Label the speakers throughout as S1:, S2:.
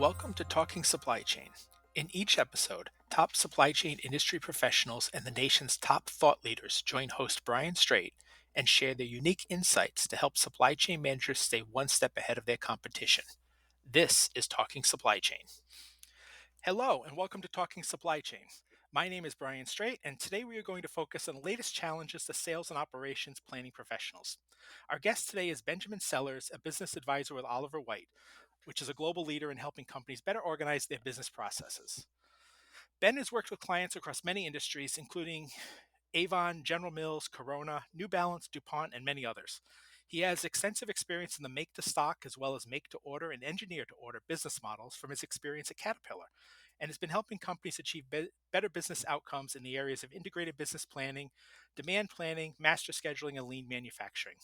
S1: Welcome to Talking Supply Chain. In each episode, top supply chain industry professionals and the nation's top thought leaders join host Brian Strait and share their unique insights to help supply chain managers stay one step ahead of their competition. This is Talking Supply Chain. Hello, and welcome to Talking Supply Chain. My name is Brian Strait, and today we are going to focus on the latest challenges to sales and operations planning professionals. Our guest today is Benjamin Sellers, a business advisor with Oliver Wight, which is a global leader in helping companies better organize their business processes. Ben has worked with clients across many industries, including Avon, General Mills, Corona, New Balance, DuPont, and many others. He has extensive experience in the make to stock as well as make to order and engineer to order business models from his experience at Caterpillar, and has been helping companies achieve better business outcomes in the areas of integrated business planning, demand planning, master scheduling, and lean manufacturing.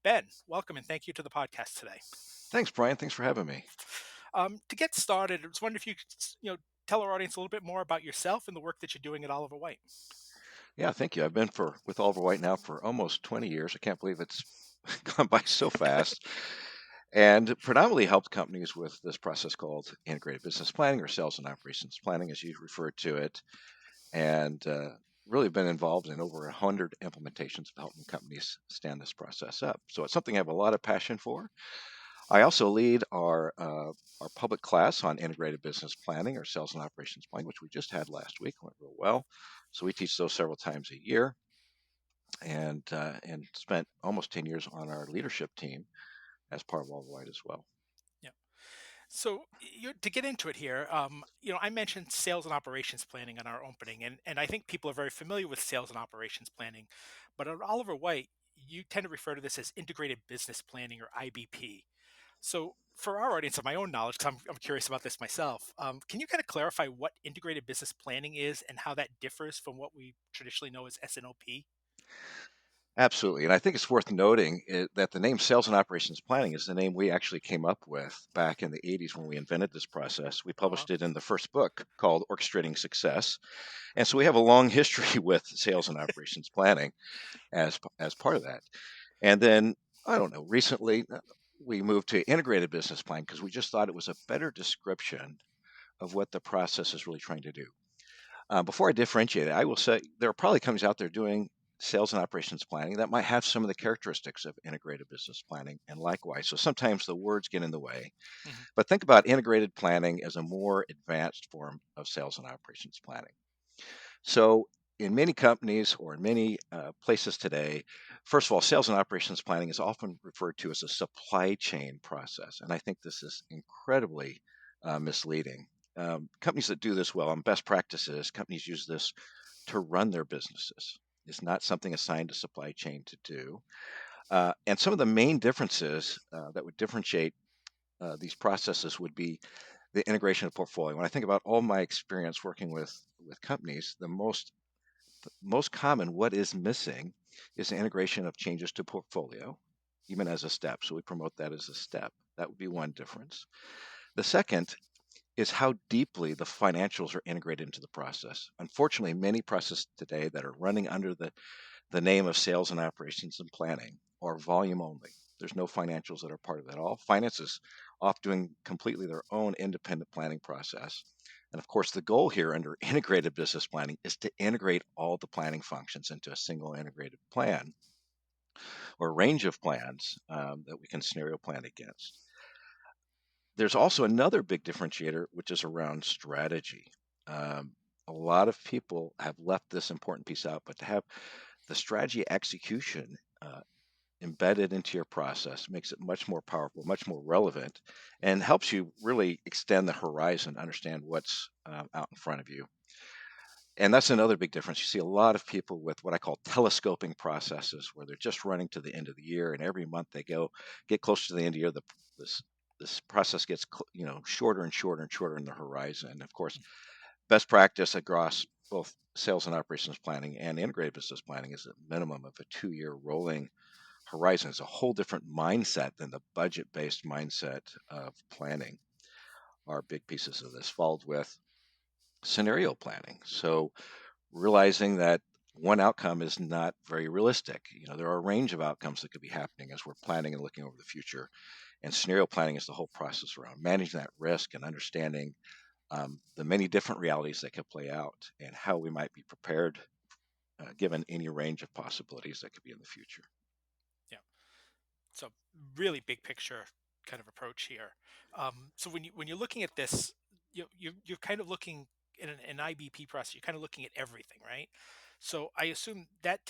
S1: Ben, welcome and thank you to the podcast today.
S2: Thanks, Brian. Thanks for having me.
S1: To get started, I was wondering if you could, tell our audience a little bit more about yourself and the work that you're doing at Oliver Wight.
S2: Yeah, thank you. I've been with Oliver Wight now for almost 20 years. I can't believe it's gone by so fast. And predominantly helped companies with this process called integrated business planning or sales and operations planning, as you referred to it. And really been involved in over 100 implementations of helping companies stand this process up. So it's something I have a lot of passion for. I also lead our public class on integrated business planning or sales and operations planning, which we just had last week. Went real well. So we teach those several times a year, and spent almost 10 years on our leadership team as part of All White as well.
S1: Yeah. So to get into it here, I mentioned sales and operations planning on our opening, and I think people are very familiar with sales and operations planning, but at Oliver Wight, you tend to refer to this as integrated business planning or IBP. So for our audience, of my own knowledge, because I'm curious about this myself, can you kind of clarify what integrated business planning is and how that differs from what we traditionally know as S&OP?
S2: Absolutely. And I think it's worth noting that the name sales and operations planning is the name we actually came up with back in the 80s when we invented this process. We
S1: Oh, wow.
S2: published it in the first book called Orchestrating Success. And so we have a long history with sales and operations planning as part of that. And then, I don't know, recently we moved to integrated business plan because we just thought it was a better description of what the process is really trying to do. Before I differentiate it, I will say there are probably companies out there doing sales and operations planning that might have some of the characteristics of integrated business planning and likewise. So sometimes the words get in the way.
S1: Mhm.
S2: But think about integrated planning as a more advanced form of sales and operations planning. So, in many companies or in many places today, first of all, sales and operations planning is often referred to as a supply chain process. And I think this is incredibly misleading. Companies that do this well on best practices, companies use this to run their businesses. It's not something assigned to supply chain to do. And some of the main differences that would differentiate these processes would be the integration of portfolio. When I think about all my experience working with companies, the most common what is missing is the integration of changes to portfolio, even as a step. So we promote that as a step. That would be one difference. The second is how deeply the financials are integrated into the process. Unfortunately, many processes today that are running under the name of sales and operations and planning are volume only. There's no financials that are part of that at all. Finance is off doing completely their own independent planning process. And of course, the goal here under integrated business planning is to integrate all the planning functions into a single integrated plan or range of plans that we can scenario plan against. There's also another big differentiator, which is around strategy. Um, a lot of people have left this important piece out, but to have the strategy execution embedded into your process makes it much more powerful, much more relevant, and helps you really extend the horizon, understand what's out in front of you. And that's another big difference. You see a lot of people with what I call telescoping processes, where they're just running to the end of the year, and every month they get closer to the end of the year. This this process gets shorter and shorter and shorter in the horizon. Of course, best practice across both sales and operations planning and integrated business planning is a minimum of a 2-year rolling horizon. Is a whole different mindset than the budget-based mindset of planning. Are big pieces of this, followed with scenario planning. So realizing that one outcome is not very realistic. There are a range of outcomes that could be happening as we're planning and looking over the future. And scenario planning is the whole process around managing that risk and understanding the many different realities that could play out and how we might be prepared given any range of possibilities that could be in the future.
S1: Yeah. So really big picture kind of approach here. So when you're looking at this, you're kind of looking in an IBP process. You're kind of looking at everything, right? So I assume that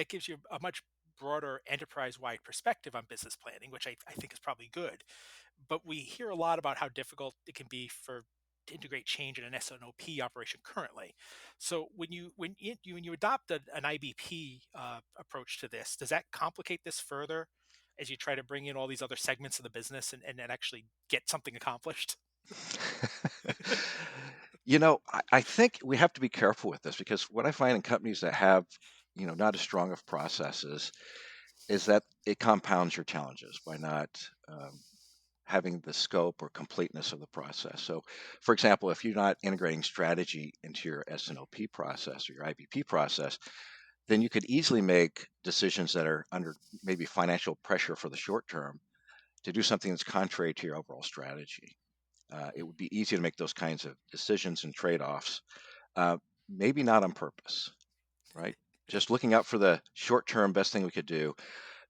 S1: gives you a much broader enterprise-wide perspective on business planning, which I think is probably good. But we hear a lot about how difficult it can be to integrate change in an SNOP operation currently. So when you adopt an IBP approach to this, does that complicate this further as you try to bring in all these other segments of the business and actually get something accomplished?
S2: I think we have to be careful with this because what I find in companies that have, not as strong of processes is that it compounds your challenges by not having the scope or completeness of the process. So, for example, if you're not integrating strategy into your S&OP process or your IBP process, then you could easily make decisions that are under maybe financial pressure for the short term to do something that's contrary to your overall strategy. It would be easy to make those kinds of decisions and trade offs, uh, maybe not on purpose, right? Just looking out for the short term best thing we could do.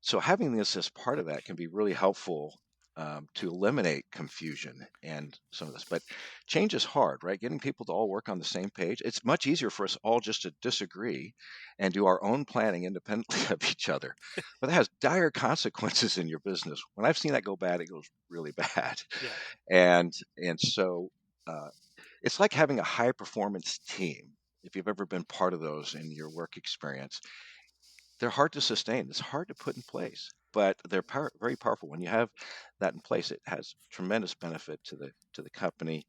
S2: So having this as part of that can be really helpful to eliminate confusion and some of this. But change is hard, right? Getting people to all work on the same page. It's much easier for us all just to disagree and do our own planning independently of each other. But that has dire consequences in your business. When I've seen that go bad, it goes really bad.
S1: Yeah.
S2: And so it's like having a high performance team. If you've ever been part of those in your work experience, they're hard to sustain. It's hard to put in place, but they're very powerful. When you have that in place, it has tremendous benefit to the company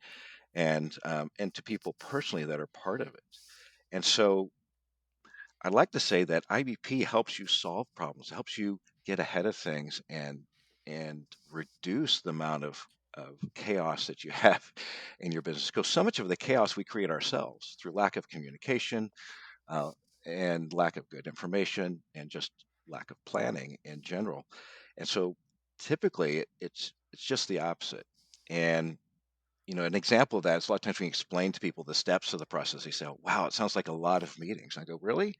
S2: and to people personally that are part of it. And so I'd like to say that IBP helps you solve problems, helps you get ahead of things and reduce the amount of chaos that you have in your business. Because so much of the chaos we create ourselves through lack of communication, uh, and lack of good information and just lack of planning in general. And so typically it's just the opposite. And an example of that is a lot of times we explain to people the steps of the process. They say, "Oh, wow, it sounds like a lot of meetings." I go, "Really?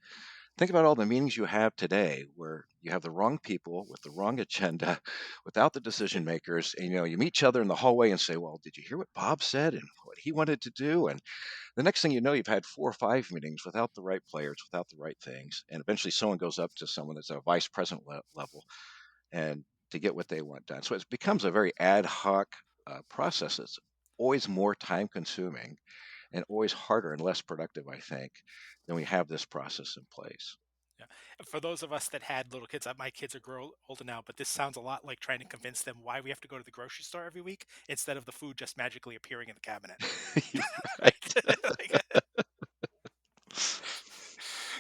S2: Think about all the meetings you have today where you have the wrong people with the wrong agenda, without the decision makers, and you meet each other in the hallway and say, 'Well, did you hear what Bob said and what he wanted to do?' And the next thing you know, you've had 4 or 5 meetings without the right players, without the right things, and eventually someone goes up to someone that's a vice president level and to get what they want done. So it becomes a very ad hoc process. It's always more time consuming and always harder and less productive, I think, than we have this process in place.
S1: Yeah. And for those of us that had little kids, my kids are older now, but this sounds a lot like trying to convince them why we have to go to the grocery store every week instead of the food just magically appearing in the cabinet.
S2: You're right.
S1: Right? Like,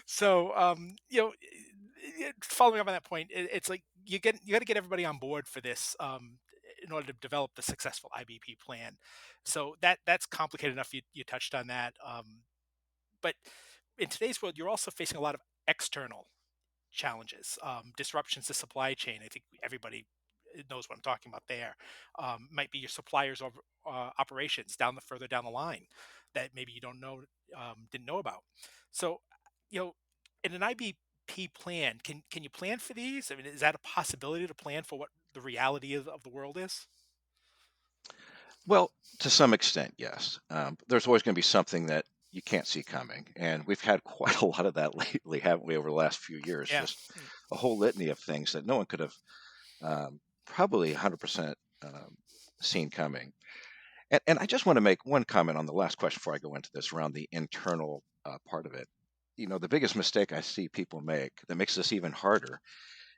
S1: so, following up on that point, it's like you got to get everybody on board for this in order to develop the successful IBP plan. So that's complicated enough. You touched on that, but in today's world, you're also facing a lot of external challenges, disruptions to supply chain. I think everybody knows what I'm talking about there. Might be your suppliers of operations further down the line that maybe you don't know didn't know about. So, you know, in an IBP plan, can you plan for these? I mean, is that a possibility to plan for what the reality of the world is?
S2: Well, to some extent, yes. There's always going to be something that you can't see coming. And we've had quite a lot of that lately, haven't we, over the last few years?
S1: Yeah.
S2: Just a whole litany of things that no one could have probably 100% seen coming. And I just want to make one comment on the last question before I go into this around the internal part of it. The biggest mistake I see people make that makes this even harder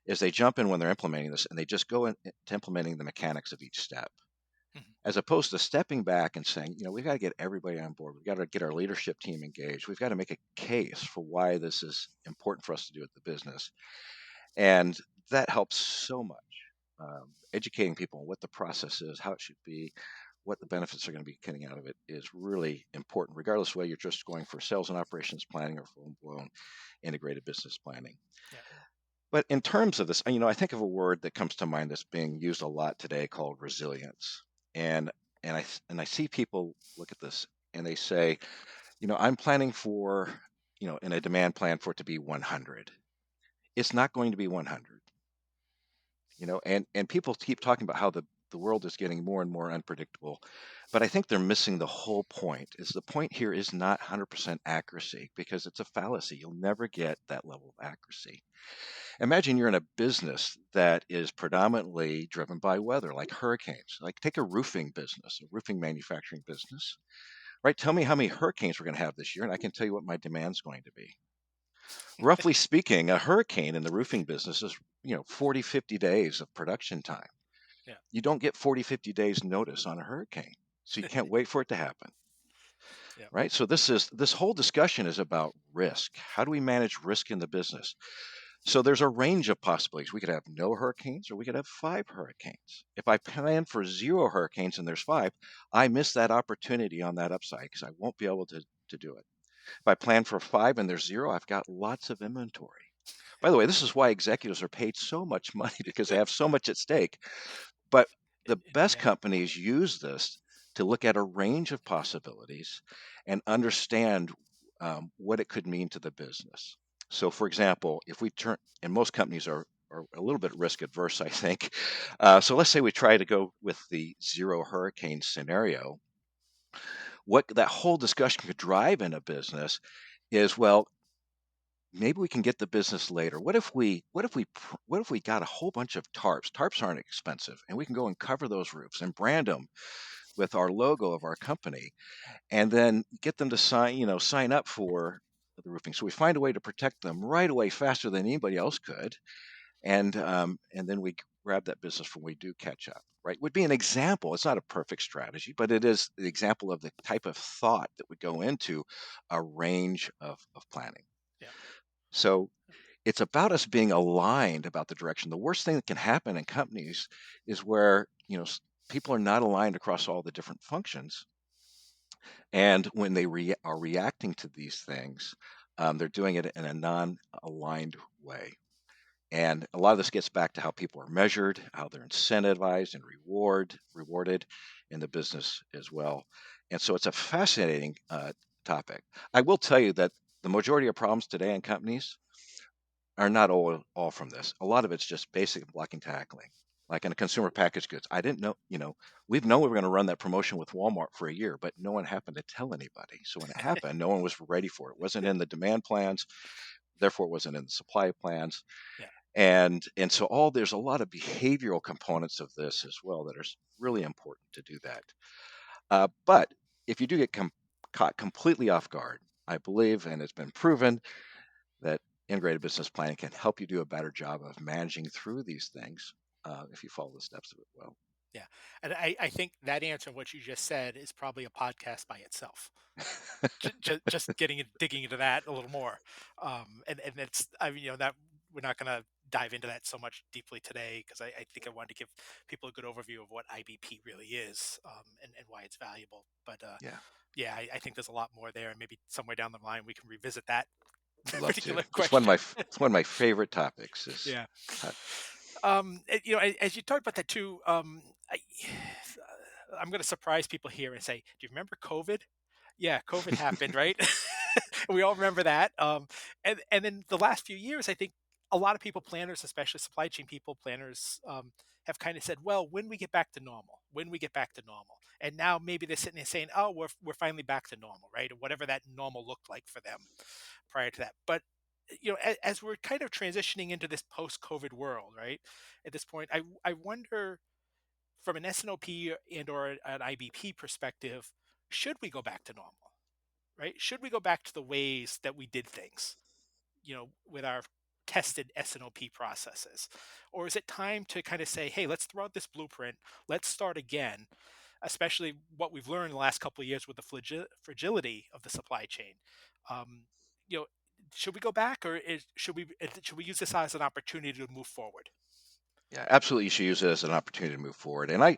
S2: is they jump in when they're implementing this and they just go into implementing the mechanics of each step,
S1: Mhm.
S2: as opposed to stepping back and saying, we've got to get everybody on board. We've got to get our leadership team engaged. We've got to make a case for why this is important for us to do at the business. And that helps so much. Educating people on what the process is, how it should be, what the benefits are going to be getting out of it is really important, regardless of whether you're just going for sales and operations planning or full blown integrated business planning.
S1: Yeah.
S2: But in terms of this, I think of a word that comes to mind that's being used a lot today called resilience. And and I see people look at this and they say, I'm planning for, in a demand plan for it to be 100. It's not going to be 100, and people keep talking about how the world is getting more and more unpredictable. But I think they're missing the whole point. Is the point here is not 100% accuracy because it's a fallacy. You'll never get that level of accuracy. Imagine you're in a business that is predominantly driven by weather, like hurricanes. Like take a roofing business, a roofing manufacturing business, right? Tell me how many hurricanes we're going to have this year, and I can tell you what my demand's going to be. Roughly speaking, a hurricane in the roofing business is, 40, 50 days of production time.
S1: Yeah.
S2: You don't get 40, 50 days notice on a hurricane. So you can't wait for it to happen,
S1: Yeah.
S2: right? So this whole discussion is about risk. How do we manage risk in the business? So there's a range of possibilities. We could have no hurricanes or we could have five hurricanes. If I plan for zero hurricanes and there's five, I miss that opportunity on that upside because I won't be able to do it. If I plan for five and there's zero, I've got lots of inventory. By the way, this is why executives are paid so much money because they have so much at stake. But the best
S1: Yeah.
S2: companies use this to look at a range of possibilities and understand what it could mean to the business. So, for example, if we turn, and most companies are a little bit risk adverse, I think. So let's say we try to go with the zero hurricane scenario. What that whole discussion could drive in a business is, well, maybe we can get the business later. What if we got a whole bunch of tarps? Tarps aren't expensive, and we can go and cover those roofs and brand them with our logo of our company, and then get them to sign up for the roofing. So we find a way to protect them right away, faster than anybody else could, and then we grab that business when we do catch up. Right? Would be an example. It's not a perfect strategy, but it is the example of the type of thought that would go into a range of planning.
S1: Yeah.
S2: So it's about us being aligned about the direction. The worst thing that can happen in companies is where, people are not aligned across all the different functions. And when they are reacting to these things, they're doing it in a non-aligned way. And a lot of this gets back to how people are measured, how they're incentivized and rewarded in the business as well. And so it's a fascinating topic. I will tell you that the majority of problems today in companies are not all from this. A lot of it's just basic blocking and tackling. Like in a consumer packaged goods, I didn't know, we've known we were going to run that promotion with Walmart for a year, but no one happened to tell anybody. So when it happened, no one was ready for it. It wasn't in the demand plans, therefore it wasn't in the supply plans.
S1: Yeah.
S2: And so there's a lot of behavioral components of this as well that are really important to do that. But if you do get caught completely off guard, I believe, and it's been proven that integrated business planning can help you do a better job of managing through these things if you follow the steps of it well.
S1: Yeah. And I think that answer, what you just said, is probably a podcast by itself. Just digging into that a little more. And it's, I mean, that we're not going to dive into that so much deeply today because I think I wanted to give people a good overview of what IBP really is, and why it's valuable. But
S2: Yeah,
S1: yeah, I think there's a lot more there, and maybe somewhere down the line we can revisit that
S2: I'd love to.
S1: particular question.
S2: It's one of my favorite topics. Is
S1: Yeah.
S2: how,
S1: As you talked about that too, I'm going to surprise people here and say, do you remember COVID? Yeah, COVID happened, right? We all remember that. And then the last few years, I think a lot of people, planners, especially supply chain people, planners, have kind of said, well, when we get back to normal, when we get back to normal. And now maybe they're sitting there saying, oh, we're finally back to normal, right? Or whatever that normal looked like for them prior to that. But as we're kind of transitioning into this post-COVID world, right? At this point, I wonder, from an SNOP and or an IBP perspective, should we go back to normal, right? Should we go back to the ways that we did things, with our tested SNOP processes? Or is it time to kind of say, hey, let's throw out this blueprint, let's start again, especially what we've learned in the last couple of years with the fragility of the supply chain? Um, you know, should we go back, or should we use this as an opportunity to move forward?
S2: Yeah, absolutely. You should use it as an opportunity to move forward. And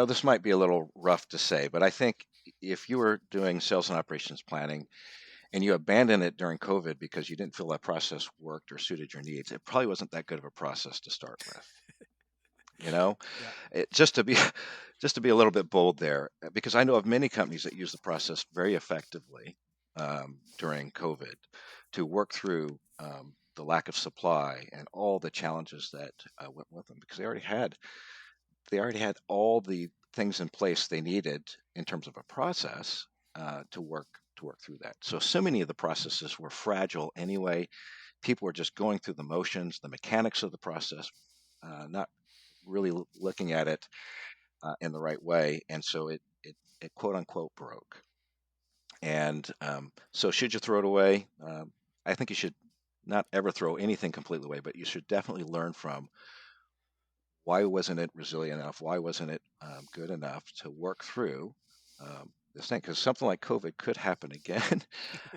S2: this might be a little rough to say, but I think if you were doing sales and operations planning and you abandoned it during COVID because you didn't feel that process worked or suited your needs, it probably wasn't that good of a process to start with. You know,
S1: Yeah.
S2: just to be just to be a little bit bold there, because I know of many companies that use the process very effectively during COVID to work through the lack of supply and all the challenges that went with them, because they already had all the things in place they needed in terms of a process to work through that. So many of the processes were fragile anyway. People were just going through the motions, the mechanics of the process, not really looking at it in the right way, and so it quote unquote broke. And so, should you throw it away? I think you should not ever throw anything completely away, but you should definitely learn from why wasn't it resilient enough? Why wasn't it good enough to work through this thing? Because something like COVID could happen again.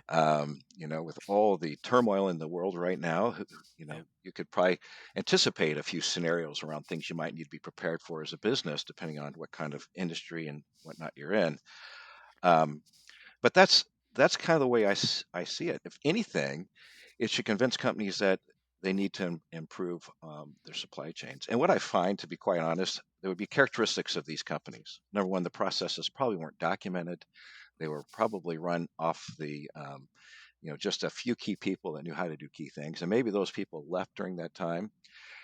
S2: With all the turmoil in the world right now,
S1: Yeah.
S2: you could probably anticipate a few scenarios around things you might need to be prepared for as a business, depending on what kind of industry and whatnot you're in. Um, but that's kind of the way I see it. If anything, it should convince companies that they need to improve their supply chains. And what I find, to be quite honest, there would be characteristics of these companies. Number one, the processes probably weren't documented. They were probably run off just a few key people that knew how to do key things. And maybe those people left during that time.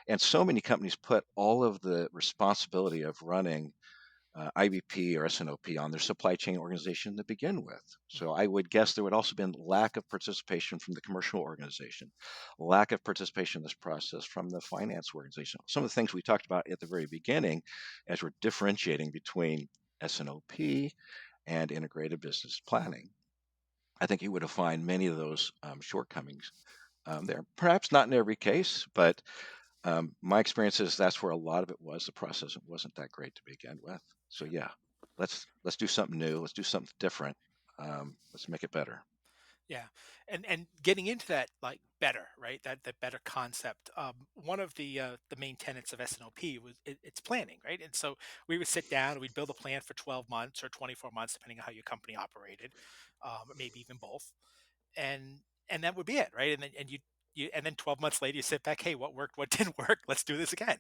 S2: And so many companies put all of the responsibility of running IBP or SNOP on their supply chain organization to begin with. So I would guess there would also been lack of participation from the commercial organization, lack of participation in this process from the finance organization. Some of the things we talked about at the very beginning as we're differentiating between SNOP and integrated business planning. I think you would have find many of those shortcomings there. Perhaps not in every case, but my experience is that's where a lot of it was. The process wasn't that great to begin with. So
S1: Yeah.
S2: yeah, let's do something new. Let's do something different. Let's make it better.
S1: Yeah, and getting into that like better, right? That better concept. One of the main tenets of SNOP was it's planning, right? And so we would sit down and we'd build a plan for 12 months or 24 months, depending on how your company operated, or maybe even both, and and that would be it, right? And then and then 12 months later you sit back, hey, what worked, what didn't work, let's do this again.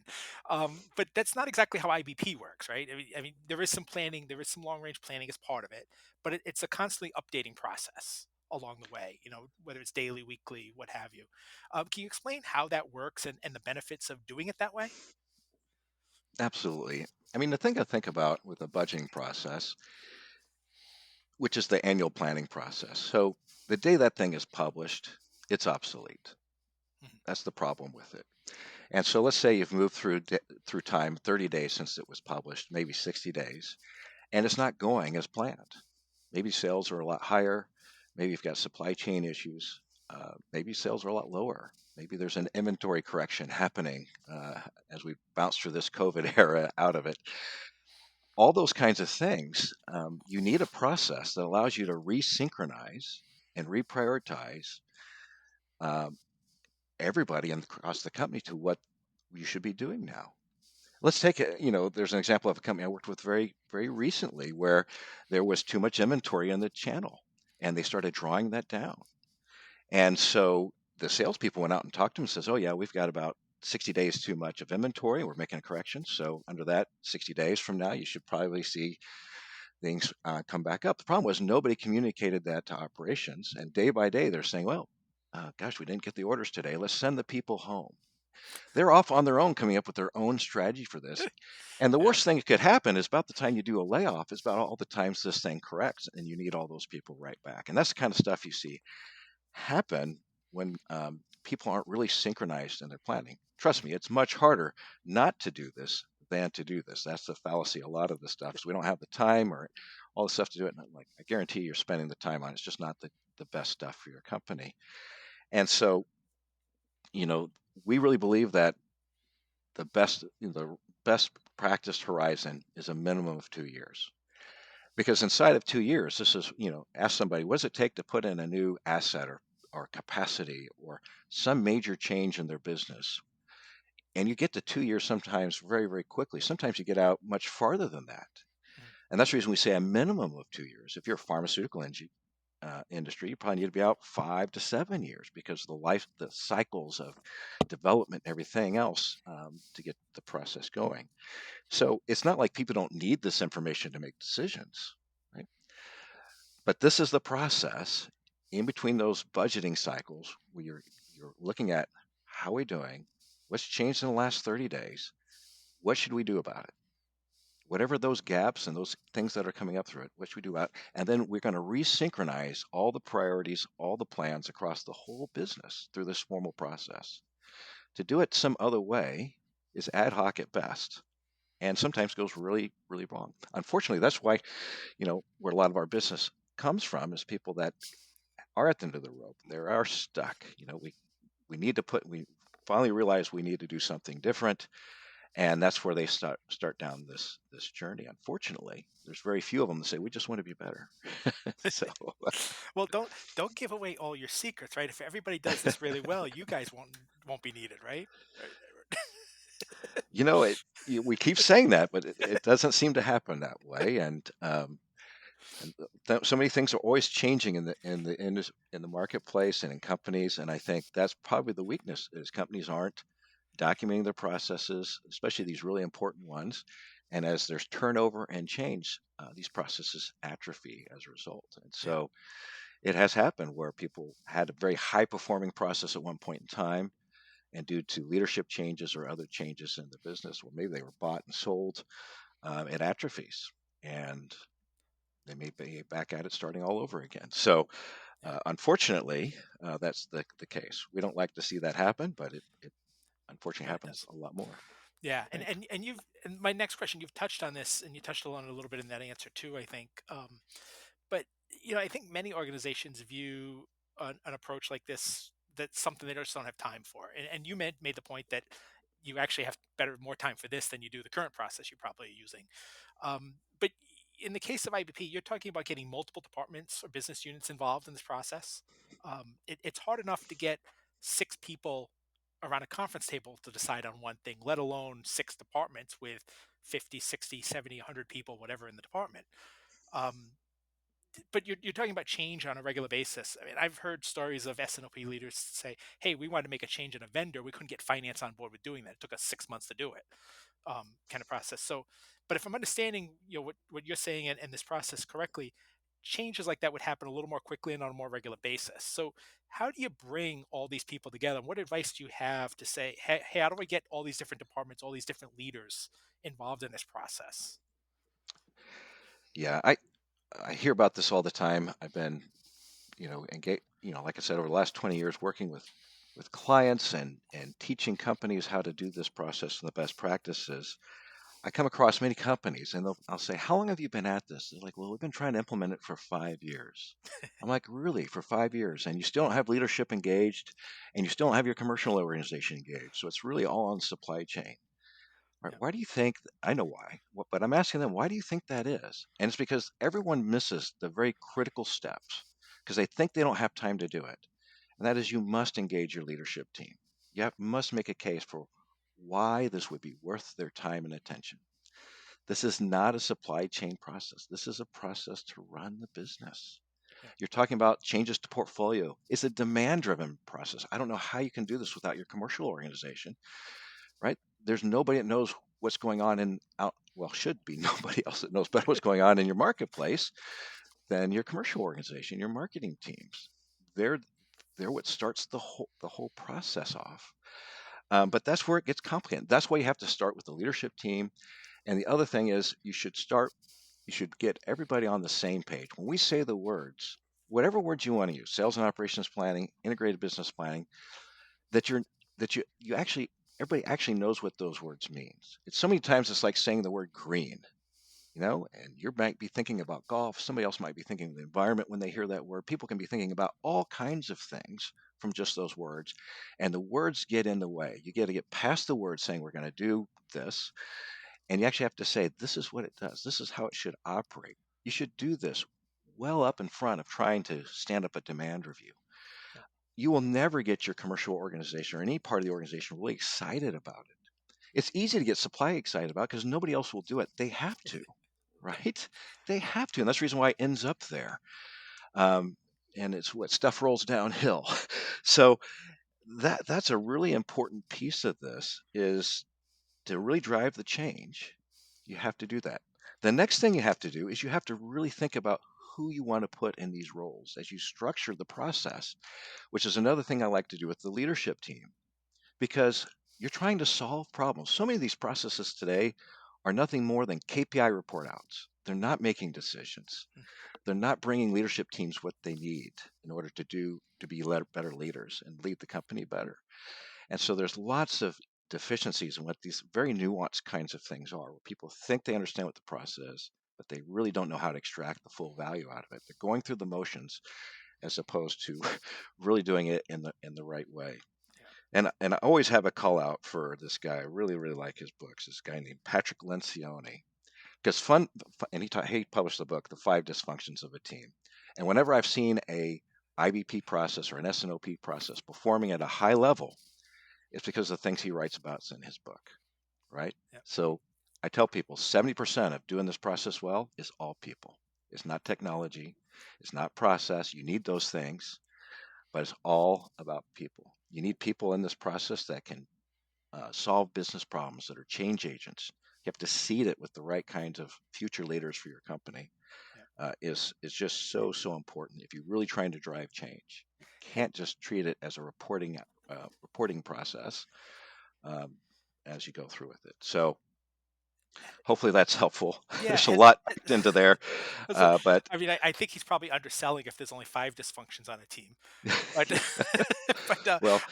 S1: But that's not exactly how IBP works, right? I mean there is some planning, there is some long range planning as part of it, but it's a constantly updating process along the way, whether it's daily, weekly, what have you. Can you explain how that works and the benefits of doing it that way?
S2: Absolutely. I mean, the thing I think about with the budgeting process, which is the annual planning process. So the day that thing is published, it's obsolete.
S1: Mhm.
S2: That's the problem with it. And so let's say you've moved through time 30 days since it was published, maybe 60 days, and it's not going as planned. Maybe sales are a lot higher. Maybe you've got supply chain issues. Maybe sales are a lot lower. Maybe there's an inventory correction happening as we bounce through this COVID era out of it. All those kinds of things, you need a process that allows you to resynchronize and reprioritize um, everybody across the company to what you should be doing now. Let's take there's an example of a company I worked with very, very recently where there was too much inventory in the channel and they started drawing that down. And so the salespeople went out and talked to him and says, oh yeah, we've got about 60 days too much of inventory. We're making a correction. So under that 60 days from now, you should probably see things come back up. The problem was nobody communicated that to operations. And day by day, they're saying, well, gosh, we didn't get the orders today. Let's send the people home. They're off on their own coming up with their own strategy for this. And the
S1: Yeah.
S2: worst thing that could happen is about the time you do a layoff is about all the times this thing corrects and you need all those people right back. And that's the kind of stuff you see happen when people aren't really synchronized in their planning. Trust me,
S1: Mhm.
S2: it's much harder not to do this than to do this. That's the fallacy. A lot of the stuff is we don't have the time or all the stuff to do it. And I'm like, I guarantee you're spending the time on it. It's just not the best stuff for your company. And so, you know, we really believe that the best practiced horizon is a minimum of 2 years. Because inside of 2 years, this is, ask somebody, what does it take to put in a new asset or capacity or some major change in their business? And you get to 2 years sometimes very, very quickly. Sometimes you get out much farther than that.
S1: Mm.
S2: And that's the reason we say a minimum of 2 years. If you're a pharmaceutical industry, you probably need to be out 5 to 7 years because the cycles of development and everything else to get the process going. So it's not like people don't need this information to make decisions, right? But this is the process in between those budgeting cycles where you're looking at how we're doing, what's changed in the last 30 days, what should we do about it? Whatever those gaps and those things that are coming up through it, what should we do about it? And then we're going to resynchronize all the priorities, all the plans across the whole business through this formal process. To do it some other way is ad hoc at best and sometimes goes really, really wrong. Unfortunately, that's why, where a lot of our business comes from is people that are at the end of the rope. They are stuck. We finally realize we need to do something different, and that's where they start down this journey. Unfortunately, there's very few of them that say we just want to be better. So,
S1: Well, don't give away all your secrets, right? If everybody does this really well, you guys won't be needed, right?
S2: we keep saying that, but it doesn't seem to happen that way. And so many things are always changing in the marketplace and in companies. And I think that's probably the weakness is companies aren't documenting their processes, especially these really important ones. And as there's turnover and change, these processes atrophy as a result. And
S1: Yeah,
S2: so it has happened where people had a very high performing process at one point in time. And due to leadership changes or other changes in the business, or maybe they were bought and sold, it atrophies. And they may be back at it starting all over again. So,
S1: yeah,
S2: unfortunately, that's the case. We don't like to see that happen, but it unfortunately
S1: yeah. It
S2: happens
S1: does.
S2: a lot more.
S1: Yeah, and
S2: Right.
S1: and and you've and my next question, you've touched on this, and you touched on it a little bit in that answer too, I think. But I think many organizations view an approach like this that's something they just don't have time for. And you made the point that you actually have more time for this than you do the current process you're probably using. But in the case of IBP, you're talking about getting multiple departments or business units involved in this process. It's hard enough to get six people around a conference table to decide on one thing, let alone six departments with 50, 60, 70, 100 people, whatever in the department. Um, but you're talking about change on a regular basis. I mean, I've heard stories of S&OP leaders say, "Hey, we wanted to make a change in a vendor. We couldn't get finance on board with doing that. It took us 6 months to do it." Kind of process. So, but if I'm understanding, what you're saying and this process correctly, changes like that would happen a little more quickly and on a more regular basis. So, how do you bring all these people together? What advice do you have to say, "Hey, how do I get all these different departments, all these different leaders involved in this process?"
S2: Yeah, I hear about this all the time. I've been, like I said, over the last 20 years working with clients and teaching companies how to do this process and the best practices. I come across many companies and I'll say, "How long have you been at this?" They're like, "Well, we've been trying to implement it for 5 years." I'm like, "Really? For 5 years? And you still don't have leadership engaged and you still don't have your commercial organization engaged. So it's really all on supply chain. Right?
S1: Yeah,
S2: Why do you think? I know why, but I'm asking them, why do you think that is?" And it's because everyone misses the very critical steps because they think they don't have time to do it. And that is you must engage your leadership team. Must make a case for why this would be worth their time and attention. This is not a supply chain process. This is a process to run the business.
S1: yeah,
S2: You're talking about changes to portfolio. It's a demand driven process. I don't know how you can do this without your commercial organization, right? There's nobody that knows what's going on should be nobody else that knows better what's going on in your marketplace than your commercial organization, your marketing teams. They're they're what starts the whole process off. But that's where it gets complicated. That's why you have to start with the leadership team. And the other thing is you should get everybody on the same page. When we say the words, whatever words you want to use, sales and operations planning, integrated business planning, that you're that you actually everybody actually knows what those words means. It's so many times it's like saying the word green, and you might be thinking about golf. Somebody else might be thinking of the environment when they hear that word. People can be thinking about all kinds of things from just those words, and the words get in the way. You got to get past the words saying we're going to do this, and you actually have to say, this is what it does. This is how it should operate. You should do this well up in front of trying to stand up a demand review.
S1: yeah,
S2: You will never get your commercial organization or any part of the organization really excited about it It's easy to get supply excited about because nobody else will do it. They have to, right? They have to, and that's the reason why it ends up there. Um, and it's what stuff rolls downhill. So that's a really important piece of this is to really drive the change. You have to do that. The next thing you have to do is you have to really think about who you want to put in these roles as you structure the process, which is another thing I like to do with the leadership team because you're trying to solve problems. So many of these processes today are nothing more than KPI report outs. They're not making decisions.
S1: Mm.
S2: They're not bringing leadership teams what they need in order to be better leaders and lead the company better. And so there's lots of deficiencies in what these very nuanced kinds of things are, where people think they understand what the process is, but they really don't know how to extract the full value out of it. They're going through the motions as opposed to really doing it in the right way.
S1: Yeah.
S2: And I always have a call out for this guy. I really, really like his books. This guy named Patrick Lencioni. Because and he published the book, The Five Dysfunctions of a Team. And whenever I've seen a IBP process or an SNOP process performing at a high level, it's because the things he writes about is in his book, right?
S1: Yeah.
S2: So I tell people 70% of doing this process well is all people. It's not technology, it's not process. You need those things, but it's all about people. You need people in this process that can solve business problems, that are change agents. You have to seed it with the right kinds of future leaders for your company.
S1: Yeah.
S2: Is just so important if you're really trying to drive change. You
S1: And
S2: can't just treat it as a reporting process um, as you go through with it. So hopefully that's helpful.
S1: yeah,
S2: There's a
S1: and
S2: lot packed into there,
S1: so,
S2: but
S1: I mean, I think he's probably underselling if there's only 5 dysfunctions on a team. But but,
S2: well,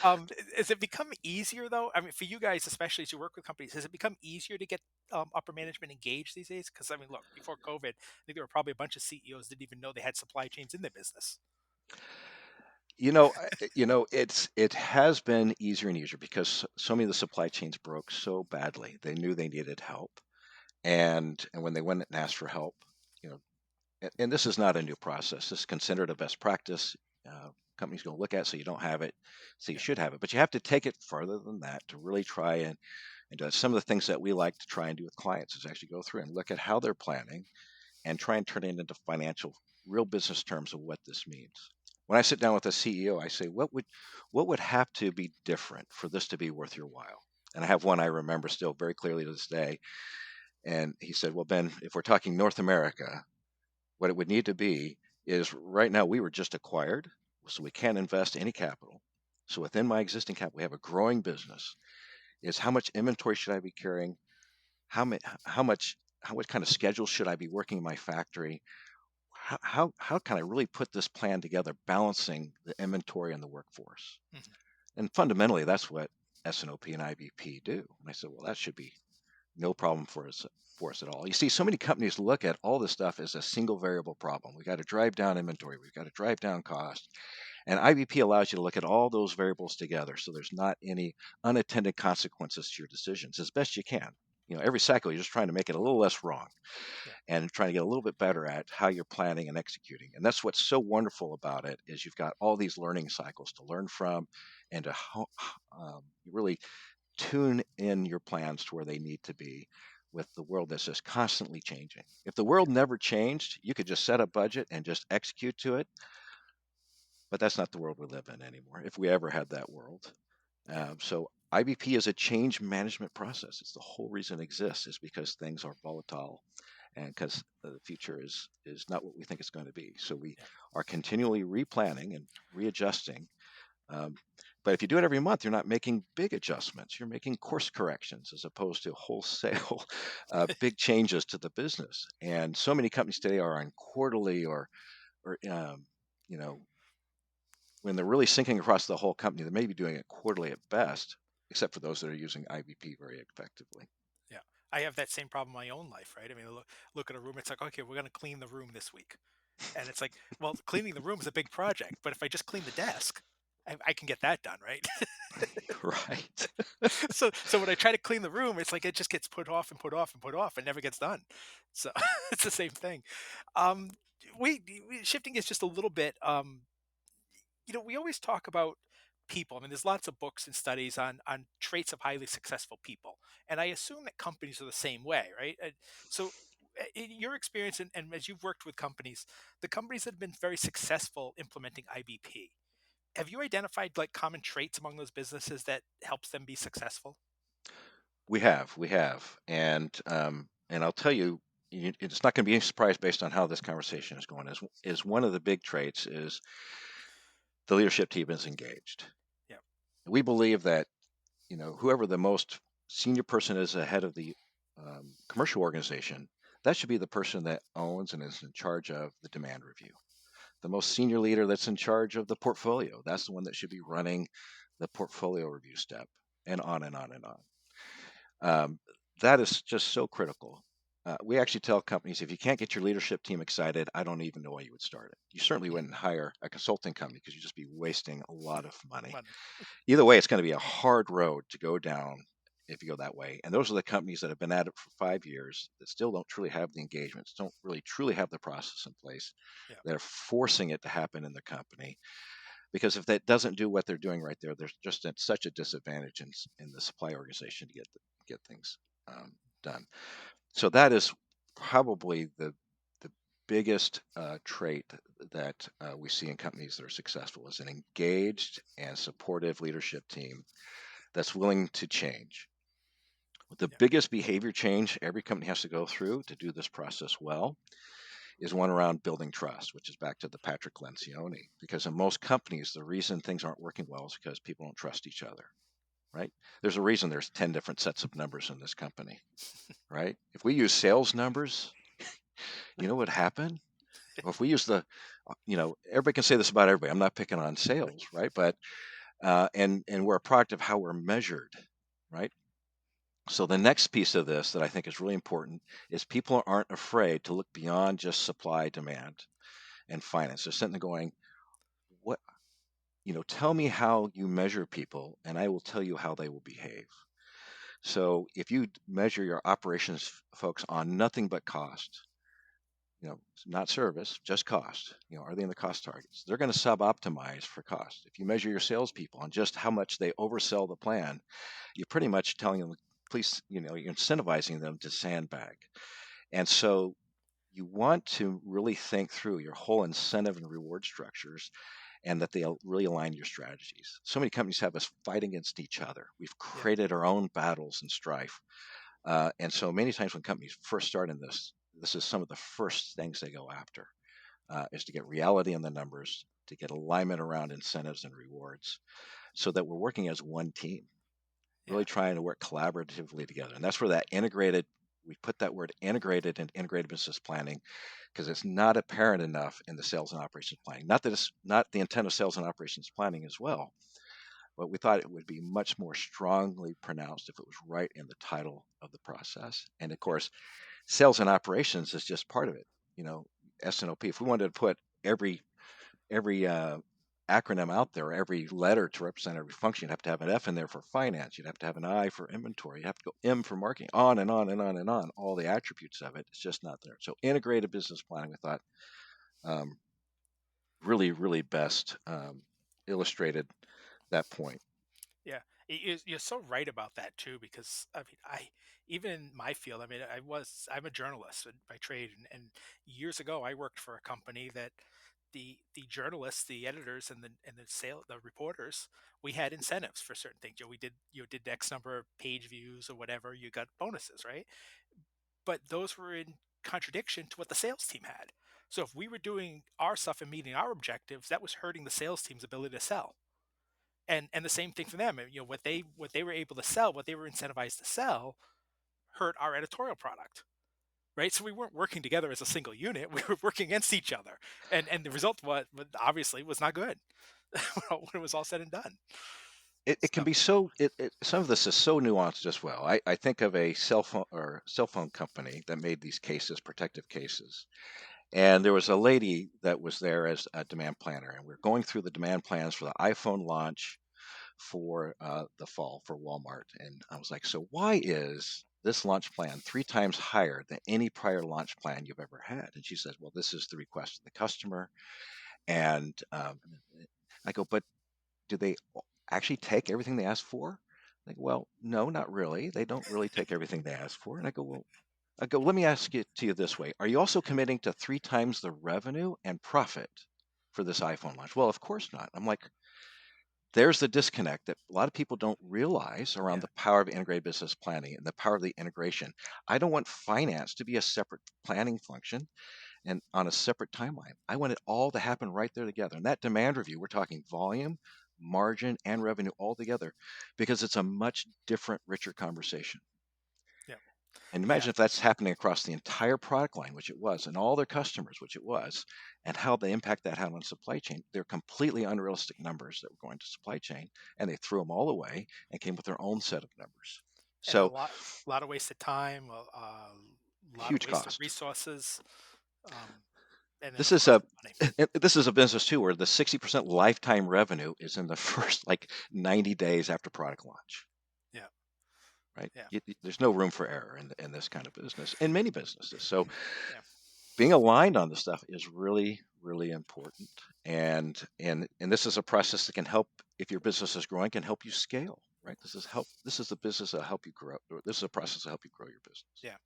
S1: has it become easier though? I mean, for you guys, especially as you work with companies, has it become easier to get, upper management engaged these days? Because I mean, look, before COVID, I think there were probably a bunch of CEOs didn't even know they had supply chains in their business.
S2: it has been easier and easier because so many of the supply chains broke so badly. They knew they needed help, and when they went and asked for help, you know, and this is not a new process. This is considered a best practice. Companies going to look at it, so you don't have it, so you
S1: Yeah,
S2: should have it. But you have to take it further than that to really try and do some of the things that we like to try and do with clients is actually go through and look at how they're planning and try and turn it into financial, real business terms of what this means. When I sit down with a CEO, I say, what would have to be different for this to be worth your while? And I have one I remember still very clearly to this day. And he said, well, Ben, if we're talking North America, what it would need to be is right now we were just acquired, so we can't invest any capital. So within my existing capital, we have a growing business. Is how much inventory should I be carrying? How much what kind of schedule should I be working in my factory? How can I really put this plan together, balancing the inventory and the workforce?
S1: mhm,
S2: And fundamentally, that's what SNOP and IBP do. And I said, well, that should be no problem for us at all. You see, so many companies look at all this stuff as a single variable problem. We've got to drive down inventory. We've got to drive down cost. And IBP allows you to look at all those variables together so there's not any unattended consequences to your decisions as best you can. Every cycle, you're just trying to make it a little less wrong
S1: yeah,
S2: and trying to get a little bit better at how you're planning and executing. And that's what's so wonderful about it is you've got all these learning cycles to learn from and to really tune in your plans to where they need to be with the world that's just constantly changing. If the world never changed, you could just set a budget and just execute to it, but that's not the world we live in anymore, if we ever had that world.
S1: yeah,
S2: So IBP is a change management process. It's the whole reason it exists is because things are volatile and because the future is not what we think it's going to be. So we
S1: yeah,
S2: are continually replanning and readjusting. Um, but if you do it every month, you're not making big adjustments. You're making course corrections as opposed to wholesale big changes to the business. And so many companies today are on quarterly or you know when they're really syncing across the whole company, they may be doing it quarterly at best, except for those that are using IBP very effectively.
S1: yeah. I have that same problem in my own life, right? I mean, look at a room. It's like, okay, we're going to clean the room this week, and it's like, well, cleaning the room is a big project, but if I just clean the desk, I can get that done, right?
S2: Right.
S1: So when I try to clean the room, it's like it just gets put off and put off and put off and never gets done. So it's the same thing. Um, shifting is just a little bit. We always talk about people. I mean, there's lots of books and studies on traits of highly successful people, and I assume that companies are the same way, right? So, in your experience, and as you've worked with companies, the companies that have been very successful implementing IBP, have you identified like common traits among those businesses that helps them be successful?
S2: We have, and I'll tell you, it's not going to be a surprise based on how this conversation is going. Is one of the big traits is the leadership team is engaged.
S1: Yeah,
S2: We believe that whoever the most senior person is ahead of the commercial organization, that should be the person that owns and is in charge of the demand review. The most senior leader that's in charge of the portfolio, that's the one that should be running the portfolio review step, and on and on and on. Um, that is just so critical. We actually tell companies if you can't get your leadership team excited, I don't even know why you would start it. You certainly
S1: mm,
S2: wouldn't hire a consulting company because you'd just be wasting a lot of money.
S1: money.
S2: Either way, it's going to be a hard road to go down if you go that way. And those are the companies that have been at it for 5 years that still don't truly have the engagements, don't really truly have the process in place,
S1: Yeah,
S2: that are forcing it to happen in the company. Because if that doesn't do what they're doing right there, there's just such a disadvantage in the supply organization to get things um, done. So that is probably the biggest trait that we see in companies that are successful is an engaged and supportive leadership team that's willing to change. The
S1: yeah,
S2: biggest behavior change every company has to go through to do this process well is one around building trust, which is back to the Patrick Lencioni. Because in most companies, the reason things aren't working well is because people don't trust each other, right? There's a reason there's 10 different sets of numbers in this company, right? If we use sales numbers, you know what happened? Well, if we use everybody can say this about everybody. I'm not picking on sales, right? But and we're a product of how we're measured, right? So the next piece of this that I think is really important is people aren't afraid to look beyond just supply, demand, and finance. They're sitting there going, "What? Tell me how you measure people, and I will tell you how they will behave." So if you measure your operations folks on nothing but cost, not service, just cost. Are they in the cost targets? They're going to sub-optimize for cost. If you measure your salespeople on just how much they oversell the plan, you're pretty much telling them, please, you're incentivizing them to sandbag. And so you want to really think through your whole incentive and reward structures and that they really align your strategies. So many companies have us fight against each other. We've
S1: yeah,
S2: created our own battles and strife. And so many times when companies first start in this is some of the first things they go after is to get reality in the numbers, to get alignment around incentives and rewards so that we're working as one team, really
S1: yeah,
S2: trying to work collaboratively together. And that's where we put that word integrated in integrated business planning because it's not apparent enough in the sales and operations planning. Not that it's not the intent of sales and operations planning as well, but we thought it would be much more strongly pronounced if it was right in the title of the process. And of
S1: yeah,
S2: course, sales and operations is just part of it. You know, S&OP. If we wanted to put every acronym out there, every letter to represent every function, you'd have to have an F in there for finance. You'd have to have an I for inventory. You have to go M for marketing. On and on and on and on. All the attributes of it. It's just not there. So integrated business planning, we thought, um, really, really best illustrated that point.
S1: yeah. You're so right about that too, because I mean, I even in my field, I mean, I'm a journalist by trade, and years ago I worked for a company that the journalists, the editors, and the reporters, we had incentives for certain things. We did X number of page views or whatever, you got bonuses, right? But those were in contradiction to what the sales team had. So if we were doing our stuff and meeting our objectives, that was hurting the sales team's ability to sell. And the same thing for them. What they were able to sell, what they were incentivized to sell, hurt our editorial product. Right. So we weren't working together as a single unit. We were working against each other. And the result obviously was not good when it was all said and done.
S2: It can
S1: So
S2: be some of this is so nuanced as well. I think of a cell phone company that made these cases, protective cases. And there was a lady that was there as a demand planner, and we are going through the demand plans for the iPhone launch for the fall for Walmart. And I was like, so why is this launch plan 3 times higher than any prior launch plan you've ever had? And she says, well, this is the request of the customer. And I go, but do they actually take everything they ask for? They go, well, no, not really. They don't really take everything they ask for. And I go, let me ask it to you this way. Are you also committing to 3 times the revenue and profit for this iPhone launch? Well, of course not. I'm like, there's the disconnect that a lot of people don't realize around
S1: Yeah.
S2: the power of integrated business planning and the power of the integration. I don't want finance to be a separate planning function and on a separate timeline. I want it all to happen right there together. And that demand review, we're talking volume, margin, and revenue all together because it's a much different, richer conversation.
S1: Yeah.
S2: And
S1: Yeah.
S2: imagine if that's happening across the entire product line, which it was, and all their customers, which it was, and how the impact that had on supply chain. They're completely unrealistic numbers that were going to supply chain, and they threw them all away and came with their own set of numbers.
S1: And
S2: So
S1: a lot of wasted time, a lot of
S2: huge
S1: wasted
S2: cost.
S1: resources, um, and then
S2: This
S1: of
S2: is
S1: course
S2: a
S1: the money.
S2: this is a business too where the 60% lifetime revenue is in the first like 90 days after product launch,
S1: Yeah.
S2: right?
S1: Yeah.
S2: There's no room for error in this kind of business, in many businesses. So
S1: Yeah.
S2: being aligned on this stuff is really, really important. And this is a process that can help if your business is growing, can help you scale, right? This is the business that'll help you grow. Or this is a process to help you grow your business.
S1: Yeah.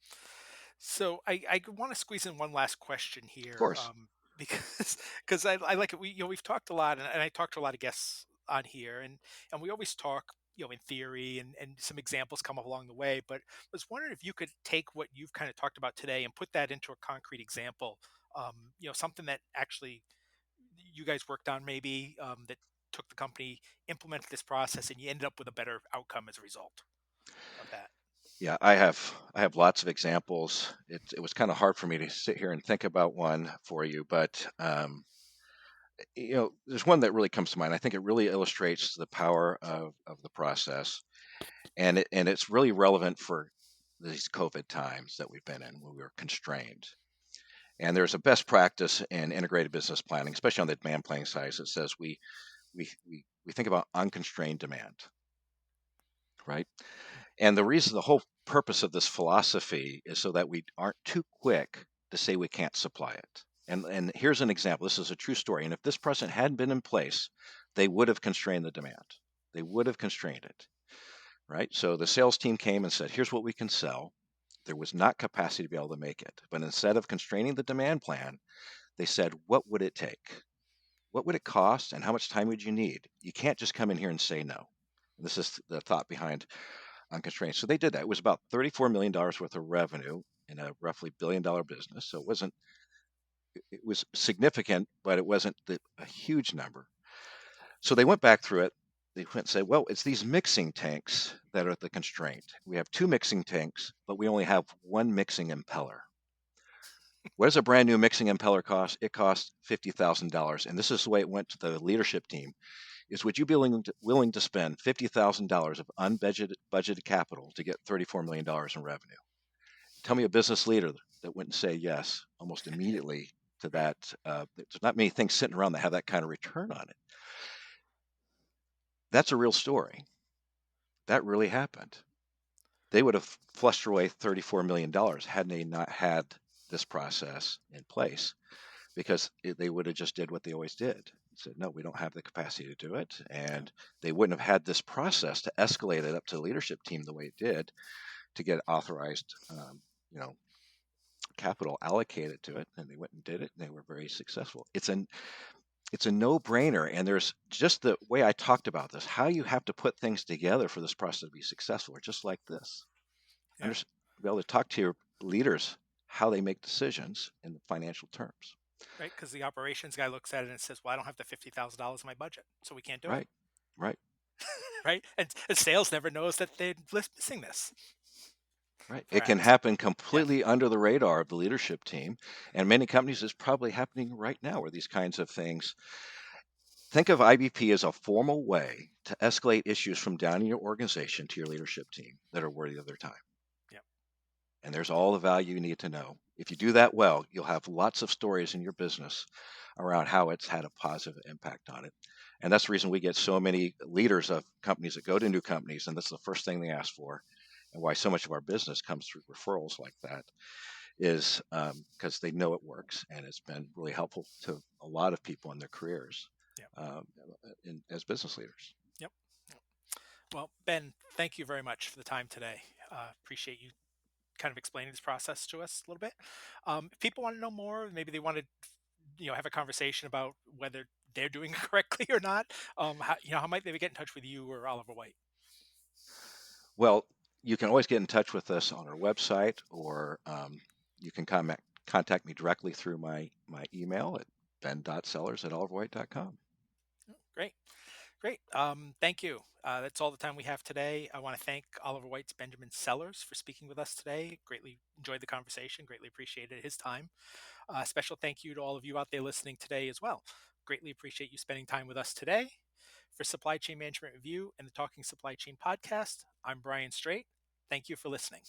S1: So I want to squeeze in one last question
S2: Of
S1: here,
S2: course.
S1: because I like it. We've talked a lot, and I talked to a lot of guests on here, and we always talk, in theory, and some examples come up along the way. But I was wondering if you could take what you've kind of talked about today and put that into a concrete example. Something that actually you guys worked on, maybe that took the company, implemented this process, and you ended up with a better outcome as a result of that.
S2: Yeah, I have lots of examples. It was kind of hard for me to sit here and think about one for you, but there's one that really comes to mind. I think it really illustrates the power of the process, and it's really relevant for these COVID times that we've been in, where we were constrained. And there's a best practice in integrated business planning, especially on the demand planning side, that says we think about unconstrained demand, right? And the whole purpose of this philosophy is so that we aren't too quick to say we can't supply it. And here's an example. This is a true story. And if this precedent hadn't been in place, they would have constrained the demand. They would have constrained it, right? So the sales team came and said, here's what we can sell. There was not capacity to be able to make it. But instead of constraining the demand plan, they said, what would it take? What would it cost? And how much time would you need? You can't just come in here and say no. And this is the thought behind unconstrained. So they did that. It was about $34 million worth of revenue in a roughly $1 billion business. So it was significant, but it wasn't a huge number. So they went back through it. They went and said, well, it's these mixing tanks that are the constraint. We have 2 mixing tanks, but we only have 1 mixing impeller. What does a brand new mixing impeller cost? It costs $50,000. And this is the way it went to the leadership team is would you be willing to spend $50,000 of unbudgeted capital to get $34 million in revenue? Tell me a business leader that wouldn't say yes almost immediately to
S1: Right.
S2: that. There's not many things sitting around that have that kind of return on it. That's a real story. That really happened. They would have flushed away $34 million hadn't they not had this process in place because they would have just did what they always did. Said, no, we don't have the capacity to do it.
S1: Yeah.
S2: And they wouldn't have had this process to escalate it up to the leadership team the way it did to get authorized, you know, capital allocated to it. And they went and did it and they were very successful. It's a no-brainer. And there's just the way I talked about this, how you have to put things together for this process to be successful, or just like this.
S1: Yeah.
S2: Be able to talk to your leaders how they make decisions in the financial terms.
S1: Right, because the operations guy looks at it and says, "Well, I don't have the $50,000 in my budget, so we can't do it."
S2: Right. Right.
S1: Right, and sales never knows that they're missing this,
S2: Right. It can
S1: perhaps.
S2: happen
S1: Yeah,
S2: completely under the radar of the leadership team. And many companies, it's probably happening right now where these kinds of things. Think of IBP as a formal way to escalate issues from down in your organization to your leadership team that are worthy of their time.
S1: yeah,
S2: And there's all the value you need to know. If you do that well, you'll have lots of stories in your business around how it's had a positive impact on it. And that's the reason we get so many leaders of companies that go to new companies, and that's the first thing they ask for, and why so much of our business comes through referrals like that is because they know it works, and it's been really helpful to a lot of people in their careers
S1: yeah,
S2: um, as business leaders.
S1: yep. Well, Ben, thank you very much for the time today. Appreciate you kind of explaining this process to us a little bit. If people want to know more, maybe they want to, have a conversation about whether they're doing it correctly or not. How might they get in touch with you or Oliver White?
S2: Well, you can always get in touch with us on our website, or you can contact me directly through my email at ben.sellers@oliverwhite.com.
S1: Great. Great. Thank you. That's all the time we have today. I want to thank Oliver White's Benjamin Sellers for speaking with us today. Greatly enjoyed the conversation, greatly appreciated his time. Special thank you to all of you out there listening today as well. Greatly appreciate you spending time with us today. For Supply Chain Management Review and the Talking Supply Chain podcast, I'm Brian Straight. Thank you for listening.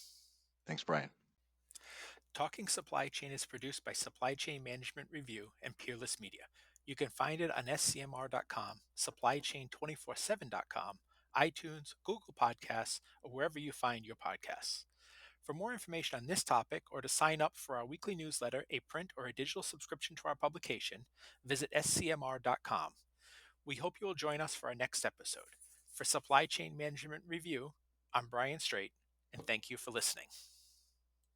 S2: Thanks, Brian.
S1: Talking Supply Chain is produced by Supply Chain Management Review and Peerless Media. You can find it on scmr.com, supplychain247.com, iTunes, Google Podcasts, or wherever you find your podcasts. For more information on this topic or to sign up for our weekly newsletter, a print or a digital subscription to our publication, visit scmr.com. We hope you will join us for our next episode. For Supply Chain Management Review, I'm Brian Straight, and thank you for listening.